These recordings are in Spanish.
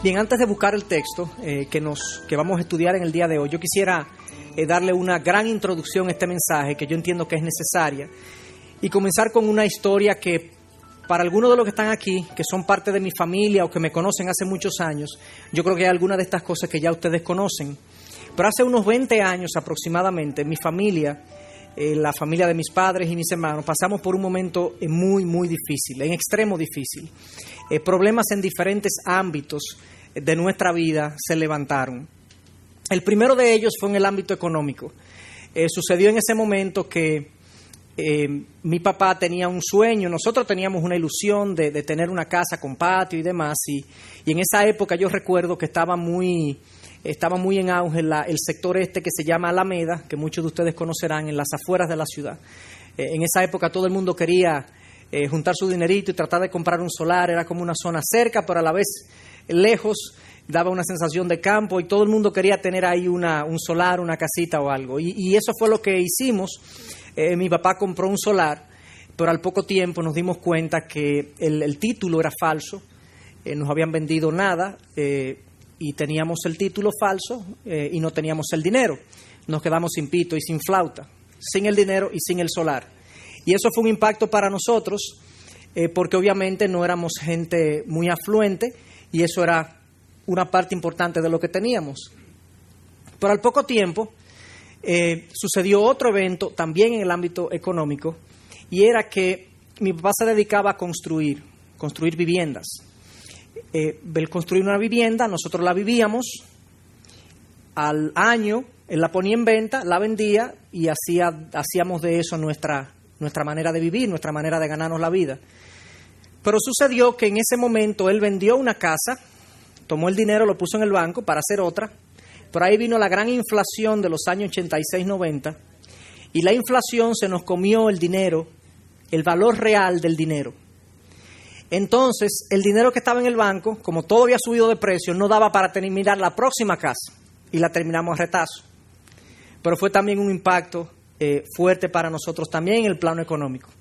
Bien, antes de buscar el texto que vamos a estudiar en el día de hoy, yo quisiera darle una gran introducción a este mensaje que yo entiendo que es necesaria y comenzar con una historia que para algunos de los que están aquí, que son parte de mi familia o que me conocen hace muchos años, yo creo que hay algunas de estas cosas que ya ustedes conocen. Pero hace unos 20 años aproximadamente, mi familia, la familia de mis padres y mis hermanos, pasamos por un momento muy, muy difícil, en extremo difícil. Problemas en diferentes ámbitos de nuestra vida se levantaron. El primero de ellos fue en el ámbito económico. Sucedió en ese momento que mi papá tenía un sueño, nosotros teníamos una ilusión de tener una casa con patio y demás, y en esa época yo recuerdo que estaba muy en auge el sector que se llama Alameda, que muchos de ustedes conocerán, en las afueras de la ciudad. En esa época todo el mundo quería juntar su dinerito y tratar de comprar un solar. Era como una zona cerca, pero a la vez lejos, daba una sensación de campo y todo el mundo quería tener ahí un solar, una casita o algo. Y eso fue lo que hicimos. Mi papá compró un solar, pero al poco tiempo nos dimos cuenta que el título era falso, nos habían vendido nada, y teníamos el título falso y no teníamos el dinero. Nos quedamos sin pito y sin flauta, sin el dinero y sin el solar. Y eso fue un impacto para nosotros porque obviamente no éramos gente muy afluente y eso era una parte importante de lo que teníamos. Pero al poco tiempo sucedió otro evento también en el ámbito económico y era que mi papá se dedicaba a construir viviendas. El construir una vivienda, nosotros la vivíamos, al año él la ponía en venta, la vendía y hacíamos de eso nuestra manera de vivir, nuestra manera de ganarnos la vida. Pero sucedió que en ese momento él vendió una casa, tomó el dinero, lo puso en el banco para hacer otra, pero ahí vino la gran inflación de los años 86-90 y la inflación se nos comió el dinero, el valor real del dinero. Entonces, el dinero que estaba en el banco, como todo había subido de precio, no daba para terminar la próxima casa y la terminamos a retazo. Pero fue también un impacto fuerte para nosotros también en el plano económico.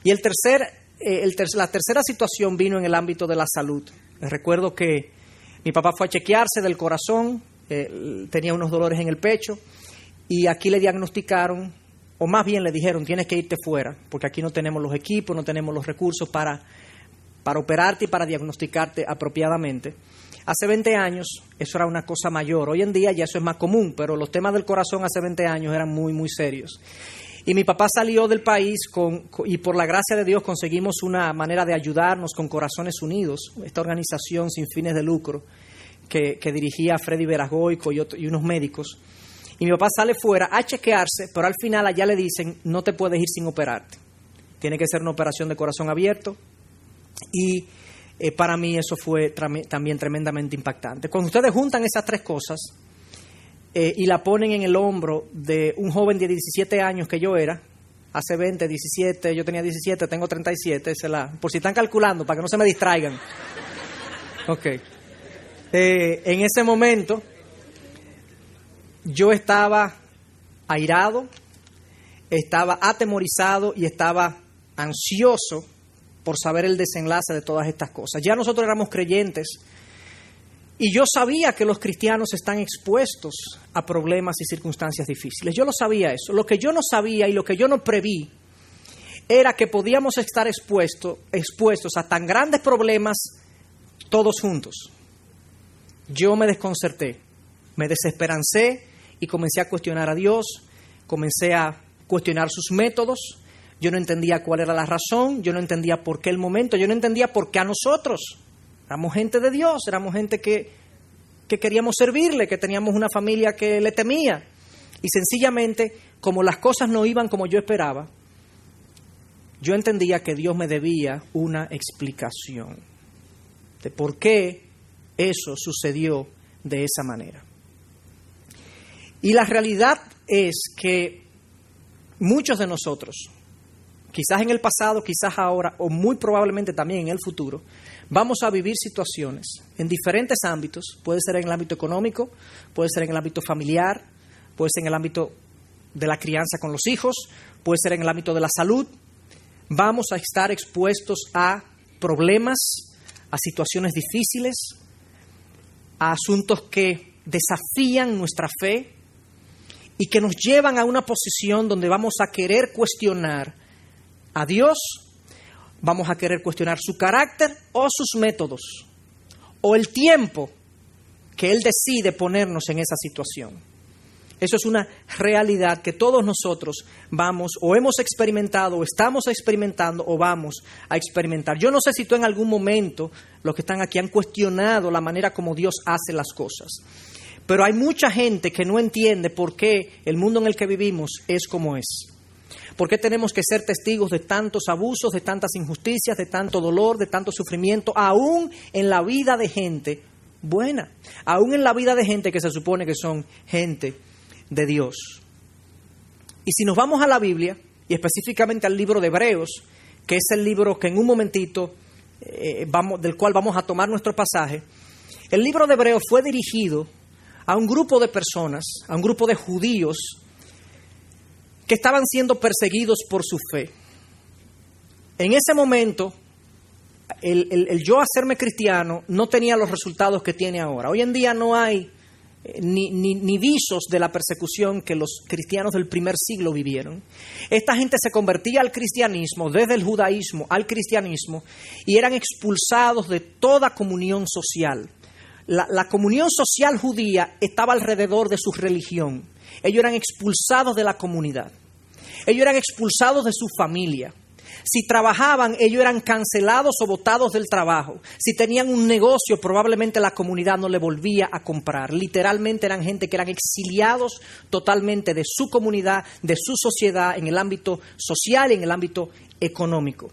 Y la tercera situación vino en el ámbito de la salud. Recuerdo que mi papá fue a chequearse del corazón, tenía unos dolores en el pecho y aquí le diagnosticaron, o más bien le dijeron, tienes que irte fuera, porque aquí no tenemos los equipos, no tenemos los recursos para operarte y para diagnosticarte apropiadamente. Hace 20 años eso era una cosa mayor. Hoy en día ya eso es más común, pero los temas del corazón hace 20 años eran muy, muy serios. Y mi papá salió del país y por la gracia de Dios conseguimos una manera de ayudarnos con Corazones Unidos, esta organización sin fines de lucro que dirigía Freddy Veragoico y unos médicos. Y mi papá sale fuera a chequearse, pero al final allá le dicen, no te puedes ir sin operarte. Tiene que ser una operación de corazón abierto. Y para mí eso fue también tremendamente impactante. Cuando ustedes juntan esas tres cosas y la ponen en el hombro de un joven de 17 años que yo era, hace 20, 17, yo tenía 17, tengo 37, por si están calculando, para que no se me distraigan. Ok. En ese momento yo estaba airado, estaba atemorizado y estaba ansioso por saber el desenlace de todas estas cosas. Ya nosotros éramos creyentes y yo sabía que los cristianos están expuestos a problemas y circunstancias difíciles. Yo lo sabía eso. Lo que yo no sabía y lo que yo no preví era que podíamos estar expuestos a tan grandes problemas todos juntos. Yo me desconcerté, me desesperancé y comencé a cuestionar a Dios, comencé a cuestionar sus métodos. Yo no entendía cuál era la razón, yo no entendía por qué el momento, yo no entendía por qué a nosotros. Éramos gente de Dios, éramos gente que queríamos servirle, que teníamos una familia que le temía. Y sencillamente, como las cosas no iban como yo esperaba, yo entendía que Dios me debía una explicación de por qué eso sucedió de esa manera. Y la realidad es que muchos de nosotros, quizás en el pasado, quizás ahora, o muy probablemente también en el futuro, vamos a vivir situaciones en diferentes ámbitos. Puede ser en el ámbito económico, puede ser en el ámbito familiar, puede ser en el ámbito de la crianza con los hijos, puede ser en el ámbito de la salud. Vamos a estar expuestos a problemas, a situaciones difíciles, a asuntos que desafían nuestra fe y que nos llevan a una posición donde vamos a querer cuestionar a Dios, vamos a querer cuestionar su carácter o sus métodos, o el tiempo que Él decide ponernos en esa situación. Eso es una realidad que todos nosotros vamos o hemos experimentado o estamos experimentando o vamos a experimentar. Yo no sé si tú en algún momento, los que están aquí, han cuestionado la manera como Dios hace las cosas. Pero hay mucha gente que no entiende por qué el mundo en el que vivimos es como es. ¿Por qué tenemos que ser testigos de tantos abusos, de tantas injusticias, de tanto dolor, de tanto sufrimiento, aún en la vida de gente buena, aún en la vida de gente que se supone que son gente de Dios? Y si nos vamos a la Biblia, y específicamente al libro de Hebreos, que es el libro que en un momentito del cual vamos a tomar nuestro pasaje, el libro de Hebreos fue dirigido a un grupo de personas, a un grupo de judíos que estaban siendo perseguidos por su fe. En ese momento, el yo hacerme cristiano no tenía los resultados que tiene ahora. Hoy en día no hay ni visos de la persecución que los cristianos del primer siglo vivieron. Esta gente se convertía al cristianismo, desde el judaísmo al cristianismo, y eran expulsados de toda comunión social. La comunión social judía estaba alrededor de su religión. Ellos eran expulsados de la comunidad. Ellos eran expulsados de su familia. Si trabajaban, ellos eran cancelados o botados del trabajo. Si tenían un negocio, probablemente la comunidad no le volvía a comprar. Literalmente eran gente que eran exiliados totalmente de su comunidad, de su sociedad, en el ámbito social y en el ámbito económico.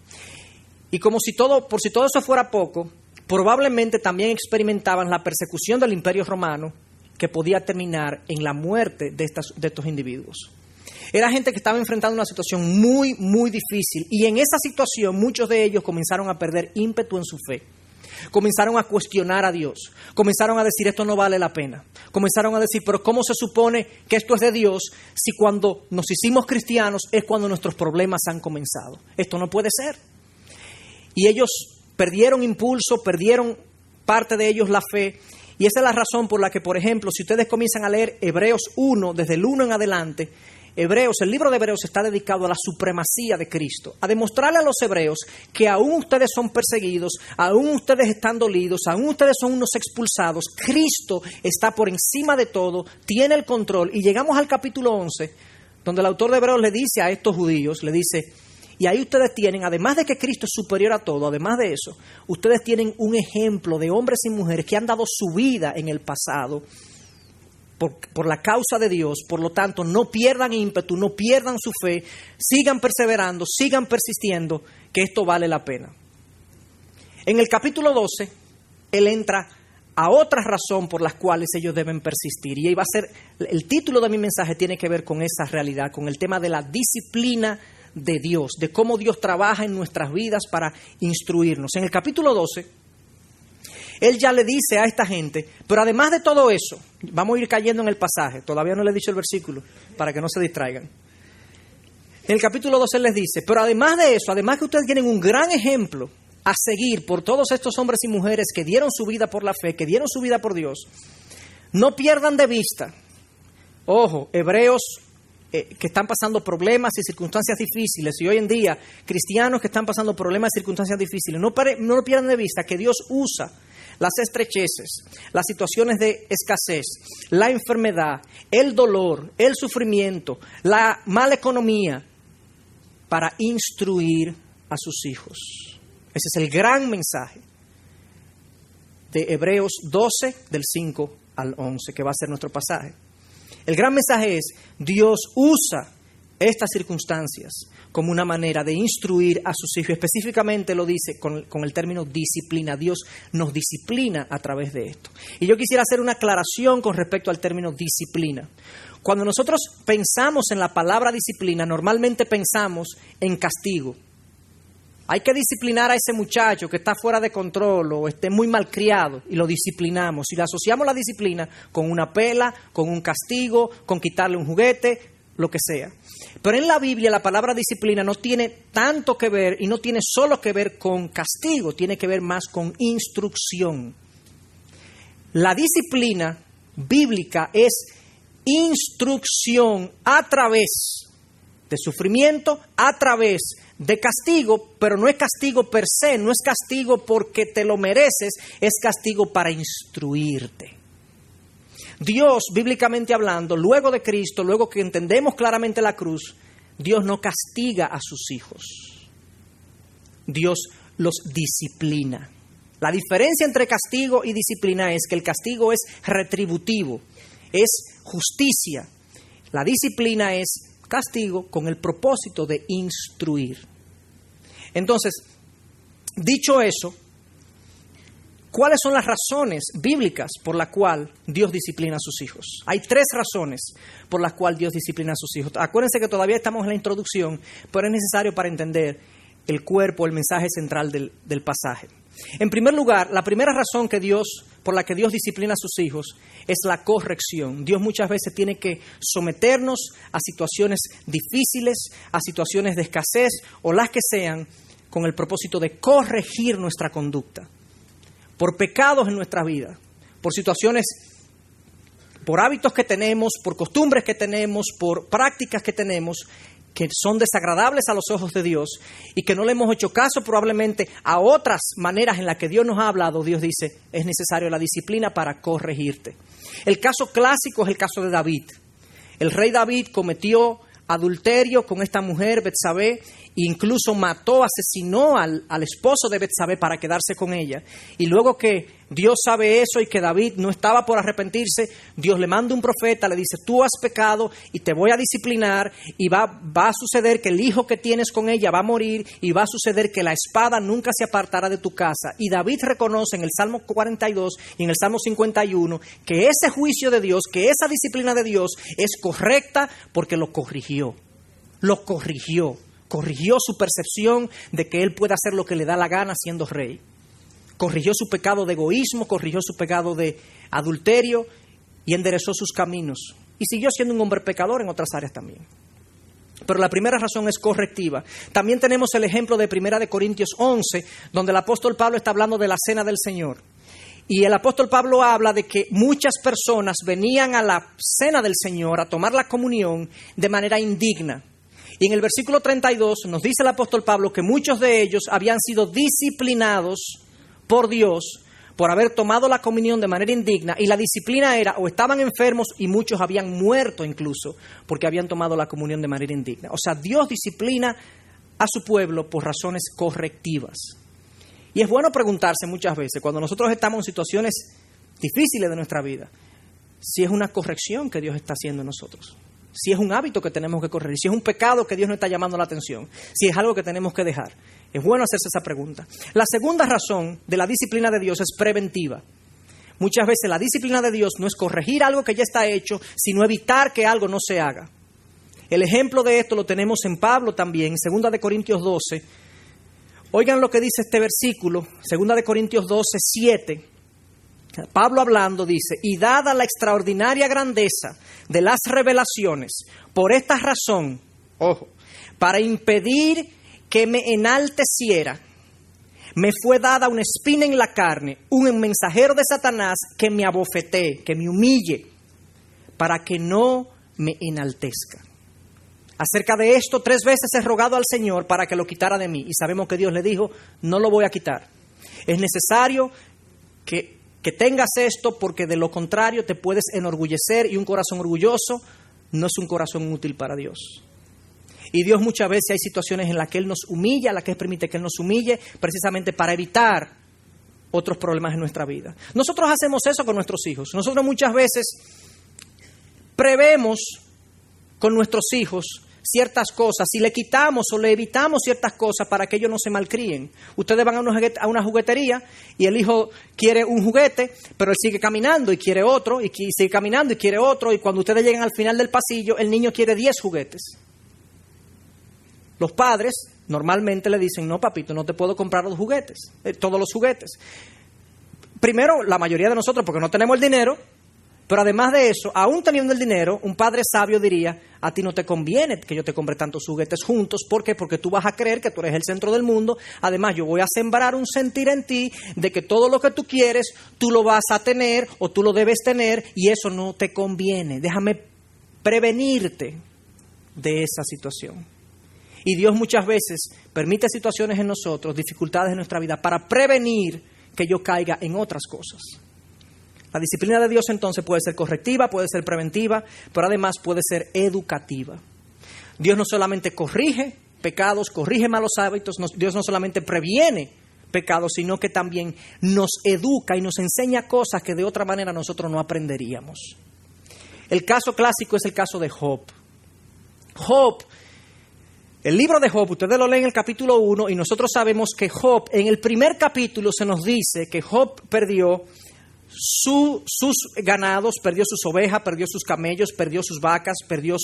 Y por si todo eso fuera poco, probablemente también experimentaban la persecución del Imperio Romano, que podía terminar en la muerte de estos individuos. Era gente que estaba enfrentando una situación muy, muy difícil, y en esa situación muchos de ellos comenzaron a perder ímpetu en su fe. Comenzaron a cuestionar a Dios, comenzaron a decir esto no vale la pena, comenzaron a decir pero ¿cómo se supone que esto es de Dios si cuando nos hicimos cristianos es cuando nuestros problemas han comenzado? Esto no puede ser. Y ellos perdieron impulso, perdieron parte de ellos la fe, y esa es la razón por la que, por ejemplo, si ustedes comienzan a leer Hebreos 1, desde el 1 en adelante, el libro de Hebreos está dedicado a la supremacía de Cristo, a demostrarle a los hebreos que aún ustedes son perseguidos, aún ustedes están dolidos, aún ustedes son unos expulsados, Cristo está por encima de todo, tiene el control. Y llegamos al capítulo 11, donde el autor de Hebreos le dice a estos judíos, le dice, y ahí ustedes tienen, además de que Cristo es superior a todo, además de eso, ustedes tienen un ejemplo de hombres y mujeres que han dado su vida en el pasado por la causa de Dios. Por lo tanto, no pierdan ímpetu, no pierdan su fe, sigan perseverando, sigan persistiendo, que esto vale la pena. En el capítulo 12, él entra a otra razón por las cuales ellos deben persistir. Y ahí va a ser, el título de mi mensaje tiene que ver con esa realidad, con el tema de la disciplina de Dios, de cómo Dios trabaja en nuestras vidas para instruirnos. En el capítulo 12, él ya le dice a esta gente, pero además de todo eso, vamos a ir cayendo en el pasaje, todavía no le he dicho el versículo, para que no se distraigan. En el capítulo 12 él les dice, pero además de eso, además que ustedes tienen un gran ejemplo a seguir por todos estos hombres y mujeres que dieron su vida por la fe, que dieron su vida por Dios, no pierdan de vista, ojo, hebreos que están pasando problemas y circunstancias difíciles, y hoy en día cristianos que están pasando problemas y circunstancias difíciles, no pierdan de vista que Dios usa las estrecheces, las situaciones de escasez, la enfermedad, el dolor, el sufrimiento, la mala economía, para instruir a sus hijos. Ese es el gran mensaje de Hebreos 12, del 5 al 11, que va a ser nuestro pasaje. El gran mensaje es, Dios usa estas circunstancias como una manera de instruir a sus hijos. Específicamente lo dice con el término disciplina. Dios nos disciplina a través de esto. Y yo quisiera hacer una aclaración con respecto al término disciplina. Cuando nosotros pensamos en la palabra disciplina, normalmente pensamos en castigo. Hay que disciplinar a ese muchacho que está fuera de control o esté muy malcriado, y lo disciplinamos. Y le asociamos la disciplina con una pela, con un castigo, con quitarle un juguete, lo que sea. Pero en la Biblia la palabra disciplina no tiene tanto que ver, y no tiene solo que ver con castigo, tiene que ver más con instrucción. La disciplina bíblica es instrucción a través de sufrimiento, a través de castigo, pero no es castigo per se, no es castigo porque te lo mereces, es castigo para instruirte. Dios, bíblicamente hablando, luego de Cristo, luego que entendemos claramente la cruz, Dios no castiga a sus hijos. Dios los disciplina. La diferencia entre castigo y disciplina es que el castigo es retributivo, es justicia. La disciplina es castigo con el propósito de instruir. Entonces, dicho eso, ¿cuáles son las razones bíblicas por las cuales Dios disciplina a sus hijos? Hay 3 razones por las cuales Dios disciplina a sus hijos. Acuérdense que todavía estamos en la introducción, pero es necesario para entender el cuerpo, el mensaje central del pasaje. En primer lugar, la primera razón por la que Dios disciplina a sus hijos es la corrección. Dios muchas veces tiene que someternos a situaciones difíciles, a situaciones de escasez o las que sean, con el propósito de corregir nuestra conducta. Por pecados en nuestra vida, por situaciones, por hábitos que tenemos, por costumbres que tenemos, por prácticas que tenemos, que son desagradables a los ojos de Dios y que no le hemos hecho caso probablemente a otras maneras en las que Dios nos ha hablado. Dios dice, es necesario la disciplina para corregirte. El caso clásico es el caso de David. El rey David cometió adulterio con esta mujer, Betsabé, e incluso asesinó al esposo de Betsabé para quedarse con ella. Y luego que Dios sabe eso y que David no estaba por arrepentirse, Dios le manda un profeta, le dice, tú has pecado y te voy a disciplinar y va a suceder que el hijo que tienes con ella va a morir y va a suceder que la espada nunca se apartará de tu casa. Y David reconoce en el Salmo 42 y en el Salmo 51 que ese juicio de Dios, que esa disciplina de Dios es correcta porque lo corrigió. Corrigió su percepción de que él puede hacer lo que le da la gana siendo rey. Corrigió su pecado de egoísmo, corrigió su pecado de adulterio y enderezó sus caminos. Y siguió siendo un hombre pecador en otras áreas también. Pero la primera razón es correctiva. También tenemos el ejemplo de 1 Corintios 11, donde el apóstol Pablo está hablando de la cena del Señor. Y el apóstol Pablo habla de que muchas personas venían a la cena del Señor a tomar la comunión de manera indigna. Y en el versículo 32 nos dice el apóstol Pablo que muchos de ellos habían sido disciplinados por Dios por haber tomado la comunión de manera indigna, y la disciplina era o estaban enfermos y muchos habían muerto incluso porque habían tomado la comunión de manera indigna. O sea, Dios disciplina a su pueblo por razones correctivas. Y es bueno preguntarse muchas veces, cuando nosotros estamos en situaciones difíciles de nuestra vida, si es una corrección que Dios está haciendo en nosotros. Si es un hábito que tenemos que corregir, si es un pecado que Dios nos está llamando la atención, si es algo que tenemos que dejar. Es bueno hacerse esa pregunta. La segunda razón de la disciplina de Dios es preventiva. Muchas veces la disciplina de Dios no es corregir algo que ya está hecho, sino evitar que algo no se haga. El ejemplo de esto lo tenemos en Pablo también, en 2 Corintios 12. Oigan lo que dice este versículo, 2 Corintios 12, 7. Pablo hablando dice, y dada la extraordinaria grandeza de las revelaciones, por esta razón, ojo, para impedir que me enalteciera, me fue dada una espina en la carne, un mensajero de Satanás que me abofetee, que me humille, para que no me enaltezca. Acerca de esto 3 veces he rogado al Señor para que lo quitara de mí, y sabemos que Dios le dijo, no lo voy a quitar. Es necesario que tengas esto, porque de lo contrario te puedes enorgullecer, y un corazón orgulloso no es un corazón útil para Dios. Y Dios muchas veces hay situaciones en las que Él nos humilla, en las que Él permite que Él nos humille, precisamente para evitar otros problemas en nuestra vida. Nosotros hacemos eso con nuestros hijos. Nosotros muchas veces prevemos con nuestros hijos ciertas cosas, si le quitamos o le evitamos ciertas cosas para que ellos no se malcríen. Ustedes van a una juguetería y el hijo quiere un juguete, pero él sigue caminando y quiere otro, y sigue caminando y quiere otro, y cuando ustedes llegan al final del pasillo, el niño quiere 10 juguetes. Los padres normalmente le dicen, no papito, no te puedo comprar los juguetes, todos los juguetes. Primero, la mayoría de nosotros, porque no tenemos el dinero, Pero además de eso, aún teniendo el dinero, un padre sabio diría, a ti no te conviene que yo te compre tantos juguetes juntos. ¿Por qué? Porque tú vas a creer que tú eres el centro del mundo. Además, yo voy a sembrar un sentir en ti de que todo lo que tú quieres, tú lo vas a tener o tú lo debes tener y eso no te conviene. Déjame prevenirte de esa situación. Y Dios muchas veces permite situaciones en nosotros, dificultades en nuestra vida, para prevenir que yo caiga en otras cosas. La disciplina de Dios entonces puede ser correctiva, puede ser preventiva, pero además puede ser educativa. Dios no solamente corrige pecados, corrige malos hábitos, Dios no solamente previene pecados, sino que también nos educa y nos enseña cosas que de otra manera nosotros no aprenderíamos. El caso clásico es el caso de Job. Job, el libro de Job, ustedes lo leen en el capítulo 1 y nosotros sabemos que Job, en el primer capítulo se nos dice que Job perdió sus ganados, perdió sus ovejas, perdió sus camellos, perdió sus vacas, perdió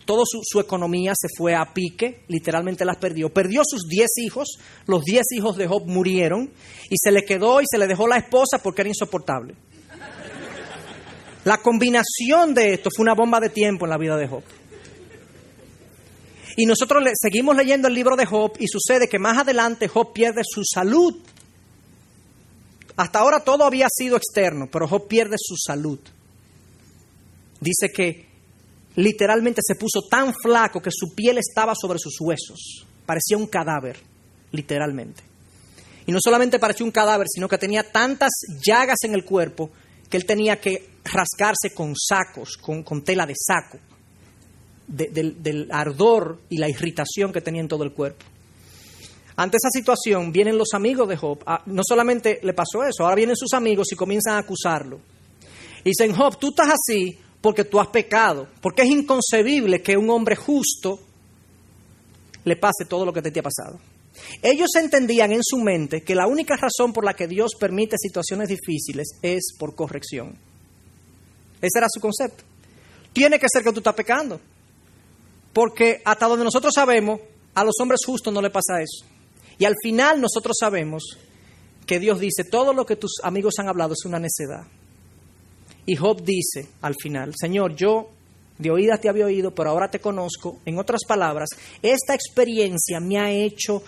toda su economía se fue a pique, literalmente las perdió. Perdió sus 10 hijos, los 10 hijos de Job murieron y se le quedó y se le dejó la esposa porque era insoportable. La combinación de esto fue una bomba de tiempo en la vida de Job. Y nosotros seguimos leyendo el libro de Job y sucede que más adelante Job pierde su salud. Hasta ahora todo había sido externo, pero Job pierde su salud. Dice que literalmente se puso tan flaco que su piel estaba sobre sus huesos. Parecía un cadáver, literalmente. Y no solamente parecía un cadáver, sino que tenía tantas llagas en el cuerpo que él tenía que rascarse con sacos, con tela de saco, del ardor y la irritación que tenía en todo el cuerpo. Ante esa situación vienen los amigos de Job. No solamente le pasó eso, ahora vienen sus amigos y comienzan a acusarlo. Y dicen, Job, tú estás así porque tú has pecado, porque es inconcebible que un hombre justo le pase todo lo que te ha pasado. Ellos entendían en su mente que la única razón por la que Dios permite situaciones difíciles es por corrección. Ese era su concepto. Tiene que ser que tú estás pecando, porque hasta donde nosotros sabemos, a los hombres justos no le pasa eso. Y al final nosotros sabemos que Dios dice, todo lo que tus amigos han hablado es una necedad. Y Job dice al final, Señor, yo de oídas te había oído, pero ahora te conozco. En otras palabras, esta experiencia me ha hecho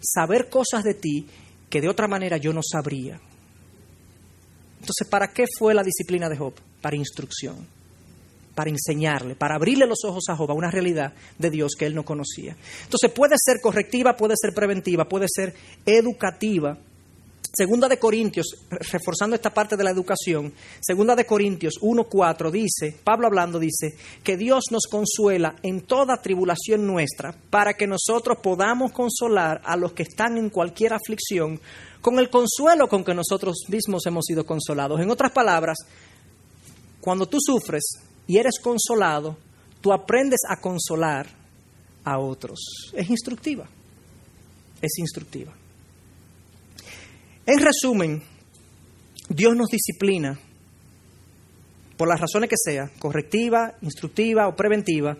saber cosas de ti que de otra manera yo no sabría. Entonces, ¿para qué fue la disciplina de Job? Para instrucción, para enseñarle, para abrirle los ojos a Job a una realidad de Dios que él no conocía. Entonces puede ser correctiva, puede ser preventiva, puede ser educativa. Segunda de Corintios, reforzando esta parte de la educación, Segunda de Corintios 1:4 dice, Pablo hablando dice, que Dios nos consuela en toda tribulación nuestra para que nosotros podamos consolar a los que están en cualquier aflicción con el consuelo con que nosotros mismos hemos sido consolados. En otras palabras, cuando tú sufres y eres consolado, tú aprendes a consolar a otros. Es instructiva. Es instructiva. En resumen, Dios nos disciplina por las razones que sea, correctiva, instructiva o preventiva,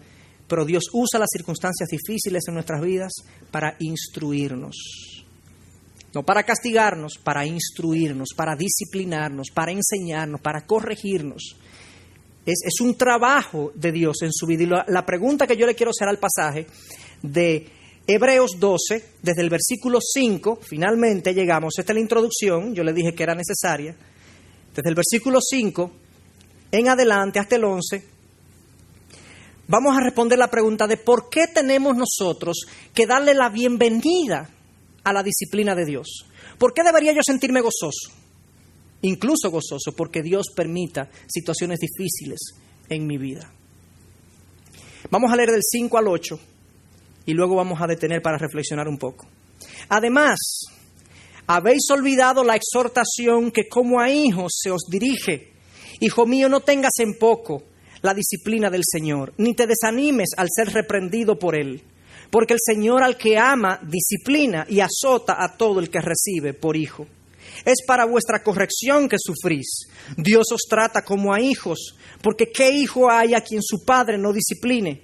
pero Dios usa las circunstancias difíciles en nuestras vidas para instruirnos. No para castigarnos, para instruirnos, para disciplinarnos, para enseñarnos, para corregirnos. Es un trabajo de Dios en su vida. Y la pregunta que yo le quiero hacer al pasaje de Hebreos 12, desde el versículo 5, finalmente llegamos, esta es la introducción, yo le dije que era necesaria, desde el versículo 5 en adelante hasta el 11, vamos a responder la pregunta de por qué tenemos nosotros que darle la bienvenida a la disciplina de Dios. ¿Por qué debería yo sentirme gozoso? Incluso gozoso, porque Dios permita situaciones difíciles en mi vida. Vamos a leer del 5 al 8 y luego vamos a detener para reflexionar un poco. Además, habéis olvidado la exhortación que como a hijos se os dirige. Hijo mío, no tengas en poco la disciplina del Señor, ni te desanimes al ser reprendido por Él. Porque el Señor al que ama disciplina y azota a todo el que recibe por hijo. Es para vuestra corrección que sufrís. Dios os trata como a hijos, porque ¿qué hijo hay a quien su padre no discipline?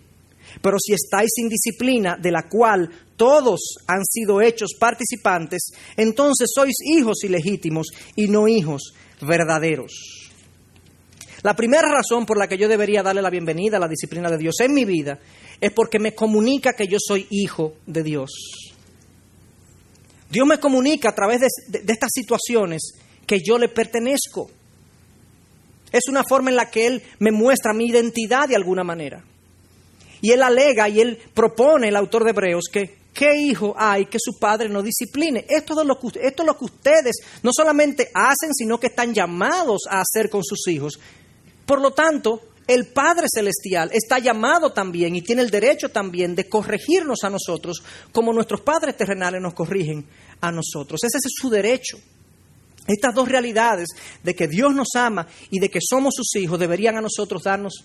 Pero si estáis sin disciplina, de la cual todos han sido hechos participantes, entonces sois hijos ilegítimos y no hijos verdaderos. La primera razón por la que yo debería darle la bienvenida a la disciplina de Dios en mi vida es porque me comunica que yo soy hijo de Dios. Dios me comunica a través de estas situaciones que yo le pertenezco. Es una forma en la que Él me muestra mi identidad de alguna manera. Y Él alega y Él propone, el autor de Hebreos, que ¿qué hijo hay que su padre no discipline? Esto es lo que ustedes no solamente hacen, sino que están llamados a hacer con sus hijos. Por lo tanto, el Padre Celestial está llamado también y tiene el derecho también de corregirnos a nosotros como nuestros padres terrenales nos corrigen a nosotros. Ese es su derecho. Estas dos realidades de que Dios nos ama y de que somos sus hijos deberían a nosotros darnos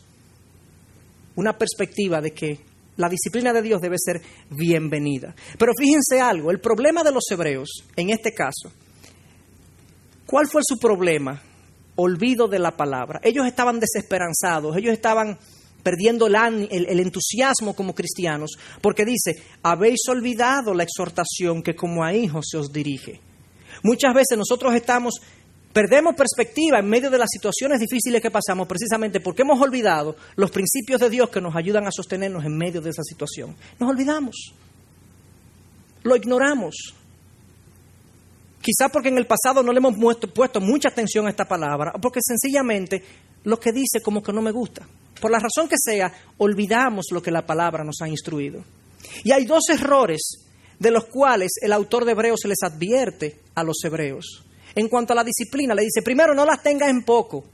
una perspectiva de que la disciplina de Dios debe ser bienvenida. Pero fíjense algo, el problema de los hebreos, en este caso, ¿cuál fue su problema? Olvido de la palabra. Ellos estaban desesperanzados, ellos estaban perdiendo el entusiasmo como cristianos, porque dice, habéis olvidado la exhortación que como a hijos se os dirige. Muchas veces nosotros perdemos perspectiva en medio de las situaciones difíciles que pasamos precisamente porque hemos olvidado los principios de Dios que nos ayudan a sostenernos en medio de esa situación. Nos olvidamos, lo ignoramos. Quizás porque en el pasado no le hemos puesto mucha atención a esta palabra, o porque sencillamente lo que dice como que no me gusta. Por la razón que sea, olvidamos lo que la palabra nos ha instruido. Y hay dos errores de los cuales el autor de Hebreos se les advierte a los hebreos. En cuanto a la disciplina, le dice, primero, no las tengas en poco.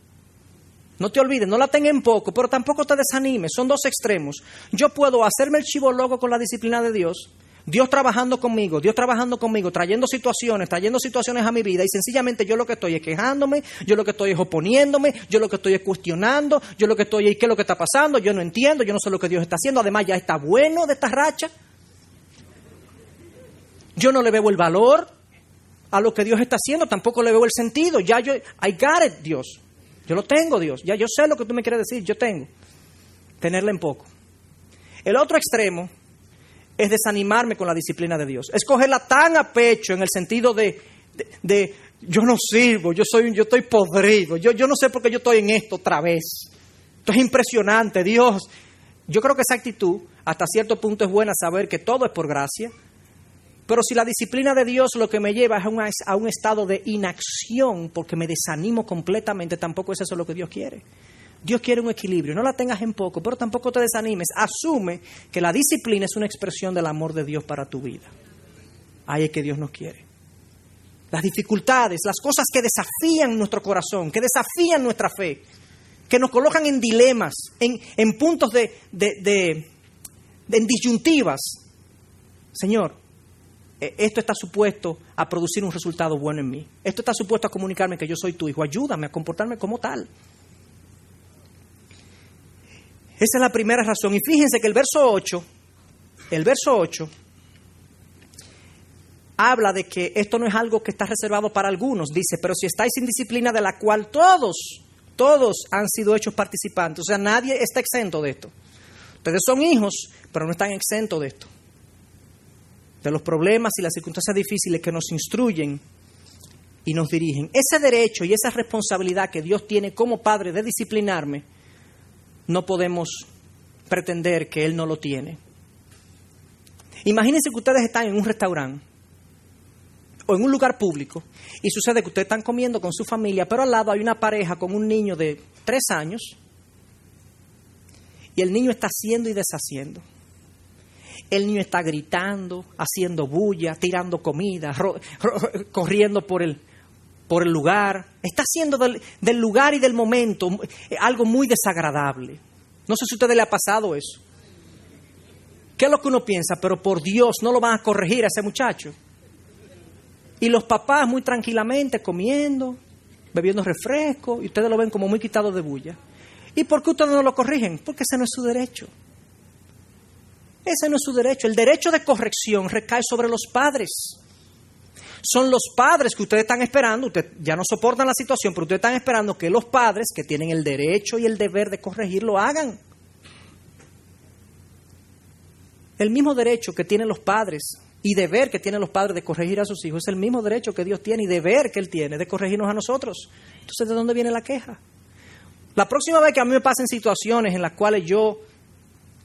No te olvides, no la tengas en poco, pero tampoco te desanimes. Son dos extremos. Yo puedo hacerme el chivo loco con la disciplina de Dios, Dios trabajando conmigo, trayendo situaciones a mi vida, y sencillamente yo lo que estoy es quejándome, yo lo que estoy es oponiéndome, yo lo que estoy es cuestionando, yo lo que estoy es qué es lo que está pasando, yo no entiendo, yo no sé lo que Dios está haciendo, además ya está bueno de esta racha. Yo no le veo el valor a lo que Dios está haciendo, tampoco le veo el sentido. I got it, Dios. Yo lo tengo, Dios. Ya yo sé lo que tú me quieres decir, yo tengo. Tenerla en poco. El otro extremo es desanimarme con la disciplina de Dios. Es cogerla tan a pecho en el sentido de yo no sirvo, yo estoy podrido, yo no sé por qué yo estoy en esto otra vez. Esto es impresionante, Dios. Yo creo que esa actitud hasta cierto punto es buena, saber que todo es por gracia. Pero si la disciplina de Dios lo que me lleva es a un estado de inacción porque me desanimo completamente, tampoco es eso lo que Dios quiere. Dios quiere un equilibrio. No la tengas en poco, pero tampoco te desanimes. Asume que la disciplina es una expresión del amor de Dios para tu vida. Ahí es que Dios nos quiere. Las dificultades, las cosas que desafían nuestro corazón, que desafían nuestra fe, que nos colocan en dilemas, en puntos en disyuntivas. Señor, esto está supuesto a producir un resultado bueno en mí. Esto está supuesto a comunicarme que yo soy tu hijo. Ayúdame a comportarme como tal. Esa es la primera razón. Y fíjense que el verso 8 habla de que esto no es algo que está reservado para algunos. Dice, pero si estáis sin disciplina de la cual todos han sido hechos participantes. O sea, nadie está exento de esto. Ustedes son hijos, pero no están exentos de esto. De los problemas y las circunstancias difíciles que nos instruyen y nos dirigen. Ese derecho y esa responsabilidad que Dios tiene como padre de disciplinarme, no podemos pretender que Él no lo tiene. Imagínense que ustedes están en un restaurante o en un lugar público y sucede que ustedes están comiendo con su familia, pero al lado hay una pareja con un niño de 3 años y el niño está haciendo y deshaciendo. El niño está gritando, haciendo bulla, tirando comida, corriendo por el lugar. Está haciendo del lugar y del momento algo muy desagradable. No sé si a ustedes le ha pasado eso. ¿Qué es lo que uno piensa? Pero por Dios, no lo van a corregir a ese muchacho. Y los papás muy tranquilamente comiendo, bebiendo refresco, y ustedes lo ven como muy quitado de bulla. ¿Y por qué ustedes no lo corrigen? Porque ese no es su derecho. Ese no es su derecho. El derecho de corrección recae sobre los padres. Son los padres que ustedes están esperando. Ustedes ya no soportan la situación, pero ustedes están esperando que los padres, que tienen el derecho y el deber de corregir, lo hagan. El mismo derecho que tienen los padres y deber que tienen los padres de corregir a sus hijos es el mismo derecho que Dios tiene y deber que Él tiene de corregirnos a nosotros. Entonces, ¿de dónde viene la queja? La próxima vez que a mí me pasen situaciones en las cuales yo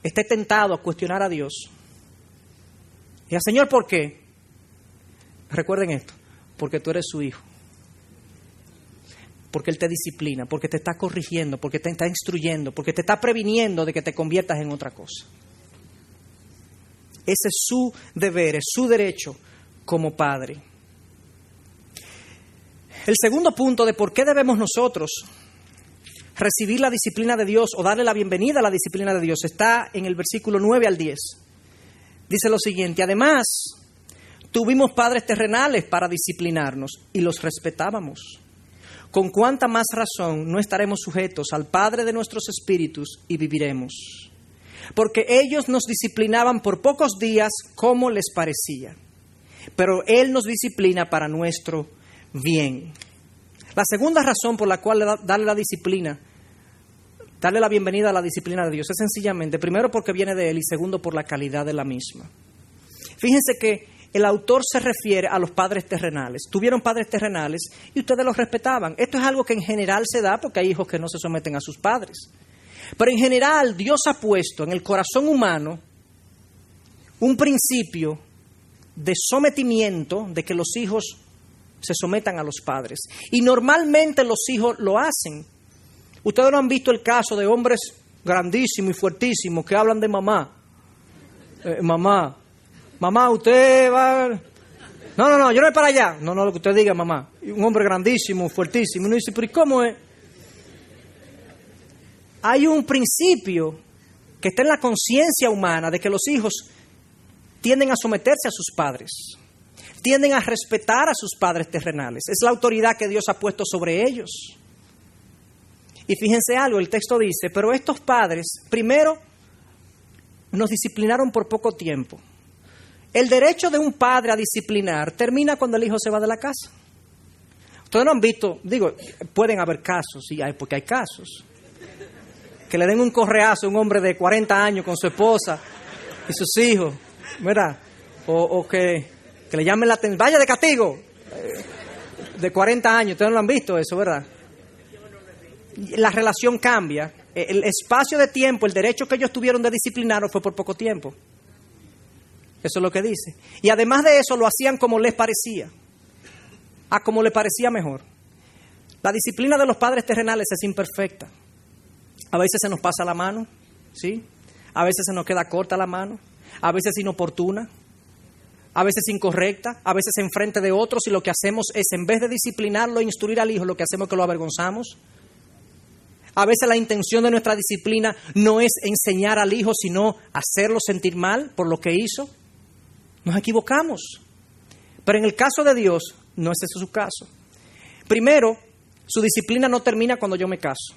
esté tentado a cuestionar a Dios, y al Señor, ¿por qué? Recuerden esto, porque tú eres su hijo. Porque Él te disciplina, porque te está corrigiendo, porque te está instruyendo, porque te está previniendo de que te conviertas en otra cosa. Ese es su deber, es su derecho como padre. El segundo punto de por qué debemos nosotros recibir la disciplina de Dios o darle la bienvenida a la disciplina de Dios está en el versículo 9 al 10. Dice lo siguiente: además, tuvimos padres terrenales para disciplinarnos y los respetábamos. Con cuánta más razón no estaremos sujetos al Padre de nuestros espíritus y viviremos. Porque ellos nos disciplinaban por pocos días como les parecía, pero Él nos disciplina para nuestro bien. La segunda razón por la cual darle la disciplina, darle la bienvenida a la disciplina de Dios es sencillamente, primero porque viene de Él y segundo por la calidad de la misma. Fíjense que el autor se refiere a los padres terrenales. Tuvieron padres terrenales y ustedes los respetaban. Esto es algo que en general se da porque hay hijos que no se someten a sus padres. Pero en general Dios ha puesto en el corazón humano un principio de sometimiento, de que los hijos se sometan a los padres. Y normalmente los hijos lo hacen. Ustedes no han visto el caso de hombres grandísimos y fuertísimos que hablan de mamá. Mamá, usted va... No, yo no voy para allá. No, lo que usted diga, mamá. Un hombre grandísimo, fuertísimo. Uno dice, pero ¿y cómo es? Hay un principio que está en la conciencia humana de que los hijos tienden a someterse a sus padres. Tienden a respetar a sus padres terrenales. Es la autoridad que Dios ha puesto sobre ellos. Y fíjense algo, el texto dice, pero estos padres, primero, nos disciplinaron por poco tiempo. El derecho de un padre a disciplinar termina cuando el hijo se va de la casa. Ustedes no han visto, pueden haber casos, sí, porque hay casos, que le den un correazo a un hombre de 40 años con su esposa y sus hijos, ¿verdad? O que le llamen la atención, vaya de castigo, de 40 años, ustedes no lo han visto eso, ¿verdad? La relación cambia, el espacio de tiempo, el derecho que ellos tuvieron de disciplinarlo fue por poco tiempo. Eso es lo que dice. Y además de eso lo hacían como les parecía. Como les parecía mejor. La disciplina de los padres terrenales es imperfecta. A veces se nos pasa la mano, ¿sí? A veces se nos queda corta la mano. A veces inoportuna. A veces incorrecta. A veces enfrente de otros. Y lo que hacemos es, en vez de disciplinarlo e instruir al hijo, lo que hacemos es que lo avergonzamos. A veces la intención de nuestra disciplina no es enseñar al hijo, sino hacerlo sentir mal por lo que hizo. Nos equivocamos. Pero en el caso de Dios, no es ese su caso. Primero, su disciplina no termina cuando yo me caso.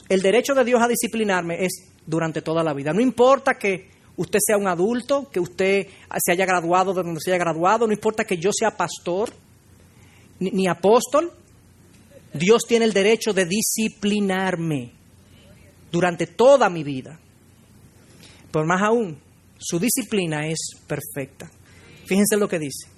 El derecho de Dios a disciplinarme es durante toda la vida. No importa que usted sea un adulto, que usted se haya graduado de donde se haya graduado, no importa que yo sea pastor, ni apóstol, Dios tiene el derecho de disciplinarme durante toda mi vida. Por más aún, su disciplina es perfecta. Fíjense lo que dice.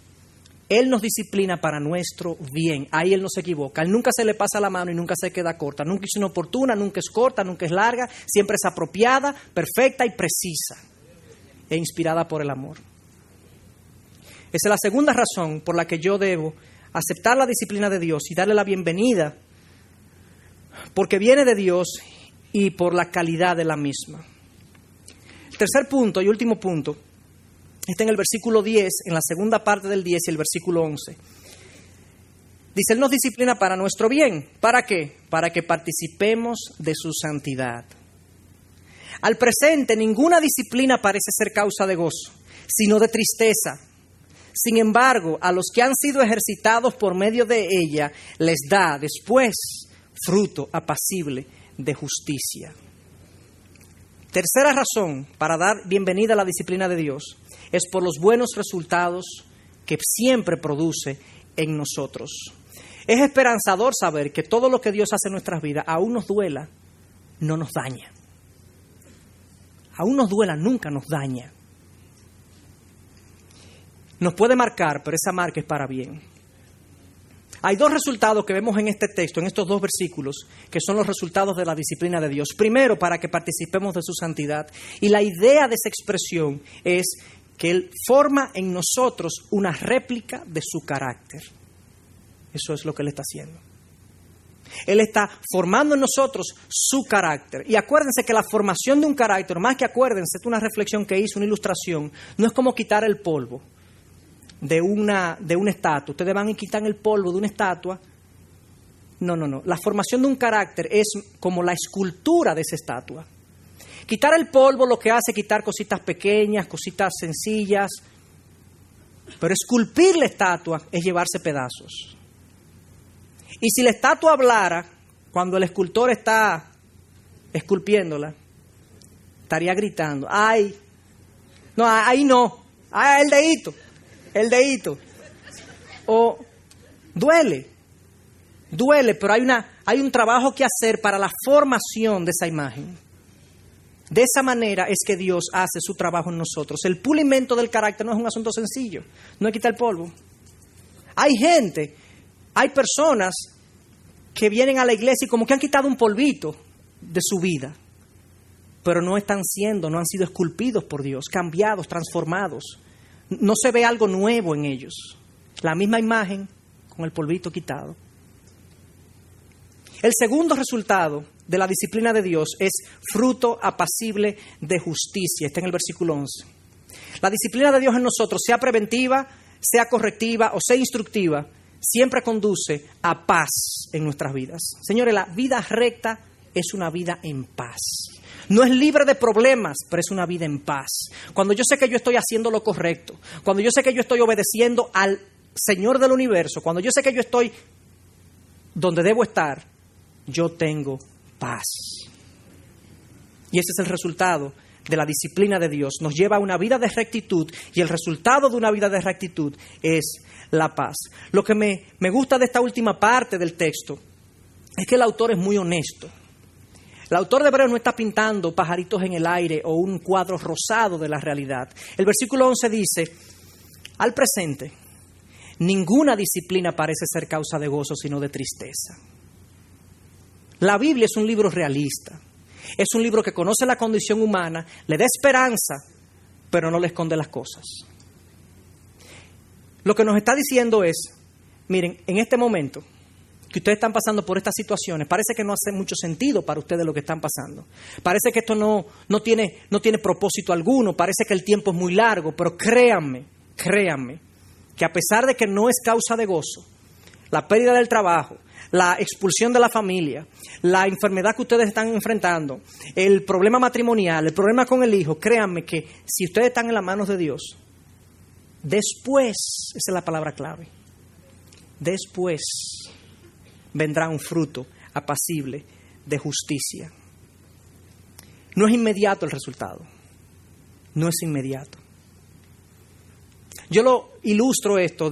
Él nos disciplina para nuestro bien. Ahí Él no se equivoca. Él nunca se le pasa la mano y nunca se queda corta. Nunca es inoportuna, nunca es corta, nunca es larga. Siempre es apropiada, perfecta y precisa. E inspirada por el amor. Esa es la segunda razón por la que yo debo aceptar la disciplina de Dios y darle la bienvenida. Porque viene de Dios y por la calidad de la misma. Tercer punto y último punto está en el versículo 10, en la segunda parte del 10 y el versículo 11. Dice, Él nos disciplina para nuestro bien. ¿Para qué? Para que participemos de su santidad. Al presente, ninguna disciplina parece ser causa de gozo, sino de tristeza. Sin embargo, a los que han sido ejercitados por medio de ella, les da después fruto apacible de justicia. Tercera razón para dar bienvenida a la disciplina de Dios es por los buenos resultados que siempre produce en nosotros. Es esperanzador saber que todo lo que Dios hace en nuestras vidas, aún nos duela, no nos daña. Aún nos duela, nunca nos daña. Nos puede marcar, pero esa marca es para bien. Hay dos resultados que vemos en este texto, en estos dos versículos, que son los resultados de la disciplina de Dios. Primero, para que participemos de su santidad. Y la idea de esa expresión es que Él forma en nosotros una réplica de su carácter. Eso es lo que Él está haciendo. Él está formando en nosotros su carácter. Y acuérdense que la formación de un carácter, más que acuérdense, es una reflexión que hice, una ilustración, no es como quitar el polvo de una estatua. Ustedes van y quitan el polvo de una estatua. No. La formación de un carácter es como la escultura de esa estatua. Quitar el polvo lo que hace es quitar cositas pequeñas, cositas sencillas. Pero esculpir la estatua es llevarse pedazos. Y si la estatua hablara, cuando el escultor está esculpiéndola, estaría gritando, ¡ay! No, ahí no. ¡Ay, el dedito! O duele, pero hay un trabajo que hacer para la formación de esa imagen. De esa manera es que Dios hace su trabajo en nosotros. El pulimento del carácter no es un asunto sencillo, no es quitar el polvo. Hay personas que vienen a la iglesia y como que han quitado un polvito de su vida, pero no han sido esculpidos por Dios, cambiados, transformados. No se ve algo nuevo en ellos. La misma imagen con el polvito quitado. El segundo resultado de la disciplina de Dios es fruto apacible de justicia. Está en el versículo 11. La disciplina de Dios en nosotros, sea preventiva, sea correctiva o sea instructiva, siempre conduce a paz en nuestras vidas. Señores, la vida recta es una vida en paz. No es libre de problemas, pero es una vida en paz. Cuando yo sé que yo estoy haciendo lo correcto, cuando yo sé que yo estoy obedeciendo al Señor del universo, cuando yo sé que yo estoy donde debo estar, yo tengo paz. Y ese es el resultado de la disciplina de Dios. Nos lleva a una vida de rectitud y el resultado de una vida de rectitud es la paz. Lo que me gusta de esta última parte del texto es que el autor es muy honesto. El autor de Hebreos no está pintando pajaritos en el aire o un cuadro rosado de la realidad. El versículo 11 dice, al presente, ninguna disciplina parece ser causa de gozo, sino de tristeza. La Biblia es un libro realista. Es un libro que conoce la condición humana, le da esperanza, pero no le esconde las cosas. Lo que nos está diciendo es, miren, en este momento que ustedes están pasando por estas situaciones, parece que no hace mucho sentido para ustedes lo que están pasando. Parece que esto no tiene propósito alguno, parece que el tiempo es muy largo, pero créanme, que a pesar de que no es causa de gozo, la pérdida del trabajo, la expulsión de la familia, la enfermedad que ustedes están enfrentando, el problema matrimonial, el problema con el hijo, créanme que si ustedes están en las manos de Dios, después, esa es la palabra clave, después vendrá un fruto apacible de justicia. No es inmediato el resultado, no es inmediato. Yo lo ilustro esto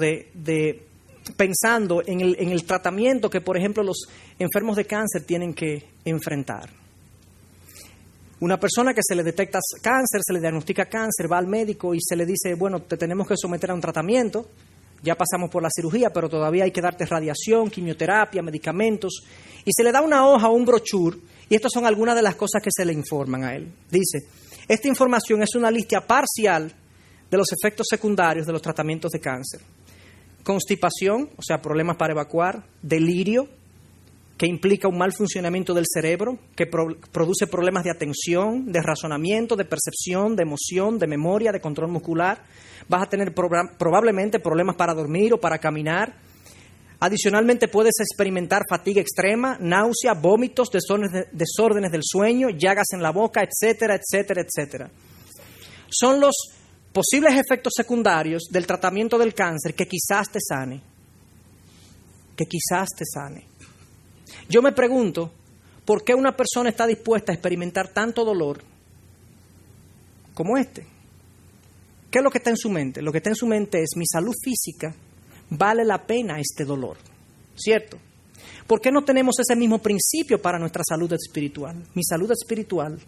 pensando en el tratamiento que, por ejemplo, los enfermos de cáncer tienen que enfrentar. Una persona que se le detecta cáncer, se le diagnostica cáncer, va al médico y se le dice, bueno, te tenemos que someter a un tratamiento, ya pasamos por la cirugía, pero todavía hay que darte radiación, quimioterapia, medicamentos, y se le da una hoja o un brochure, y estas son algunas de las cosas que se le informan a él. Dice, esta información es una lista parcial de los efectos secundarios de los tratamientos de cáncer. Constipación, o sea, problemas para evacuar, delirio, que implica un mal funcionamiento del cerebro, que produce problemas de atención, de razonamiento, de percepción, de emoción, de memoria, de control muscular. Vas a tener probablemente problemas para dormir o para caminar. Adicionalmente puedes experimentar fatiga extrema, náusea, vómitos, desórdenes del sueño, llagas en la boca, etcétera, etcétera, etcétera. Son los posibles efectos secundarios del tratamiento del cáncer que quizás te sane. Yo me pregunto, ¿por qué una persona está dispuesta a experimentar tanto dolor como este? ¿Qué es lo que está en su mente? Lo que está en su mente es, mi salud física vale la pena este dolor, ¿cierto? ¿Por qué no tenemos ese mismo principio para nuestra salud espiritual? Mi salud espiritual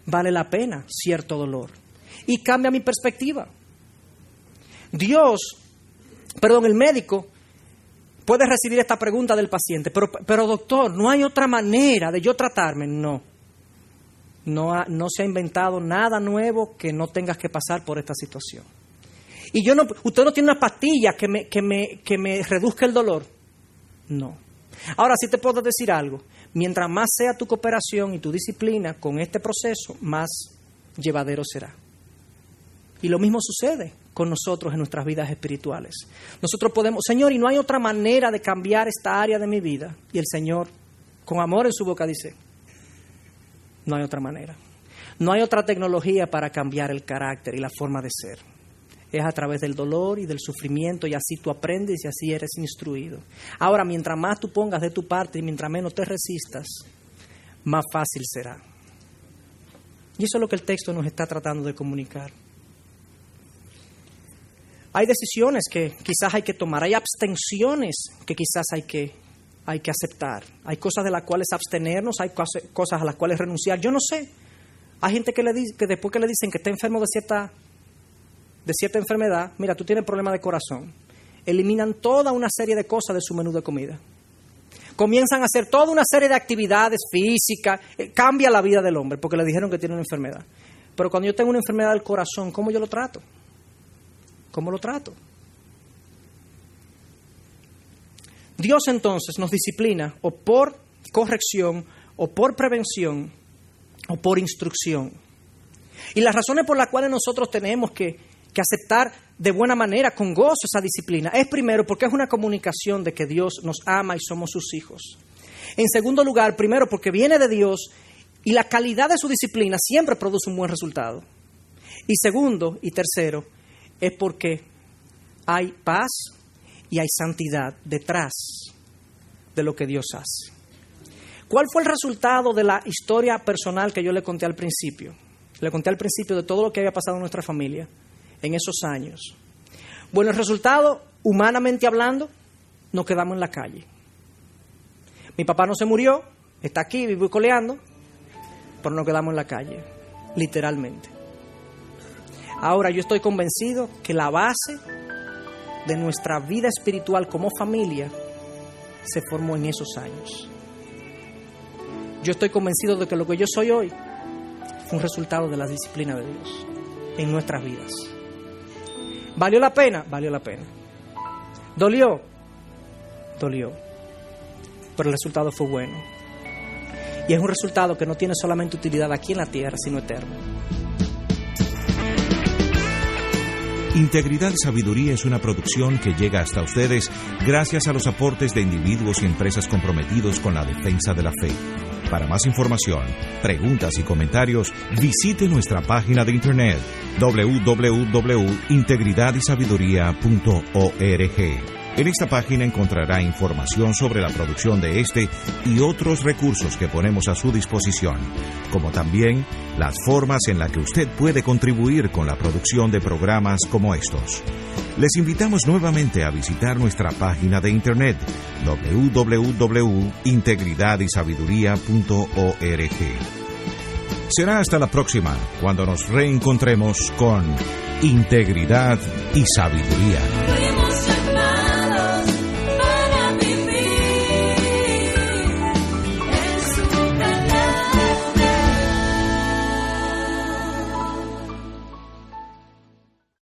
vale la pena cierto dolor. Y cambia mi perspectiva. El médico, puedes recibir esta pregunta del paciente, pero doctor, ¿no hay otra manera de yo tratarme? No se ha inventado nada nuevo que no tengas que pasar por esta situación. Y usted no tiene una pastilla que me reduzca el dolor. No. Ahora sí te puedo decir algo. Mientras más sea tu cooperación y tu disciplina con este proceso, más llevadero será. Y lo mismo sucede con nosotros en nuestras vidas espirituales. Nosotros podemos, Señor, y no hay otra manera de cambiar esta área de mi vida. Y el Señor, con amor en su boca, dice, no hay otra manera. No hay otra tecnología para cambiar el carácter y la forma de ser. Es a través del dolor y del sufrimiento, y así tú aprendes y así eres instruido. Ahora, mientras más tú pongas de tu parte y mientras menos te resistas, más fácil será. Y eso es lo que el texto nos está tratando de comunicar. Hay decisiones que quizás hay que tomar, hay abstenciones que quizás hay que aceptar. Hay cosas de las cuales abstenernos, hay cosas a las cuales renunciar. Yo no sé. Hay gente que después que le dicen que está enfermo de cierta enfermedad, mira, tú tienes problema de corazón, eliminan toda una serie de cosas de su menú de comida. Comienzan a hacer toda una serie de actividades físicas, cambia la vida del hombre porque le dijeron que tiene una enfermedad. Pero cuando yo tengo una enfermedad del corazón, ¿cómo yo lo trato? ¿Cómo lo trato? Dios entonces nos disciplina o por corrección, o por prevención, o por instrucción. Y las razones por las cuales nosotros tenemos que aceptar de buena manera, con gozo, esa disciplina, es primero porque es una comunicación de que Dios nos ama y somos sus hijos. En segundo lugar, primero porque viene de Dios y la calidad de su disciplina siempre produce un buen resultado. Y segundo y tercero, es porque hay paz y hay santidad detrás de lo que Dios hace. ¿Cuál fue el resultado de la historia personal que yo le conté al principio? Le conté al principio de todo lo que había pasado en nuestra familia en esos años. Bueno, el resultado, humanamente hablando, nos quedamos en la calle. Mi papá no se murió, está aquí, vivo coleando, pero nos quedamos en la calle, literalmente. Ahora yo estoy convencido que la base de nuestra vida espiritual como familia se formó en esos años. Yo estoy convencido de que lo que yo soy hoy fue un resultado de la disciplina de Dios en nuestras vidas. ¿Valió la pena? Valió la pena. ¿Dolió? Dolió. Pero el resultado fue bueno. Y es un resultado que no tiene solamente utilidad aquí en la tierra, sino eterno. Integridad y Sabiduría es una producción que llega hasta ustedes gracias a los aportes de individuos y empresas comprometidos con la defensa de la fe. Para más información, preguntas y comentarios, visite nuestra página de internet www.integridadysabiduría.org. En esta página encontrará información sobre la producción de este y otros recursos que ponemos a su disposición, como también las formas en las que usted puede contribuir con la producción de programas como estos. Les invitamos nuevamente a visitar nuestra página de internet www.integridadysabiduría.org. Será hasta la próxima, cuando nos reencontremos con Integridad y Sabiduría.